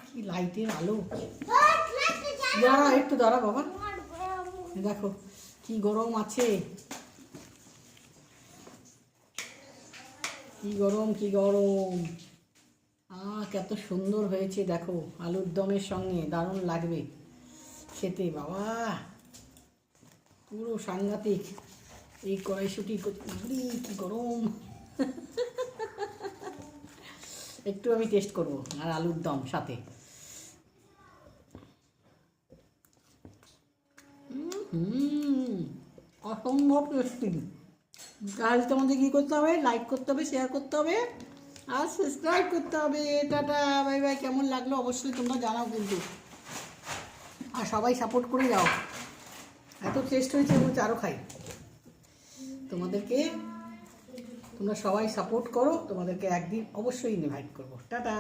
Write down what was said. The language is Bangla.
কি লাইটের আলো! দাঁড়া একটু দাঁড়া বাবা, দেখো কি গরম আছে, কি গরম কি গরম। কত সুন্দর হয়েছে দেখো, আলুর দমের সঙ্গে দারুণ লাগবে খেতে বাবা, পুরো সাংঘাতিক। এই কড়াইশুঁটি কি গরম। একটু আমি টেস্ট করব, আর আলুর দম সাথে। অসম্ভব টেস্টি। তাহলে তোমাদের কী করতে হবে? লাইক করতে হবে, শেয়ার করতে হবে, আর সাবস্ক্রাইব করতে হবে। Tata bye bye. কেমন লাগলো অবশ্যই তোমরা জানাও কিন্তু, আর সবাই সাপোর্ট করে যাও। এত টেস্ট হয়েছে, আমি আরও খাই। তোমরা সবাই সাপোর্ট করো, তোমাদেরকে একদিন অবশ্যই ইনভাইট করবো। টাটা।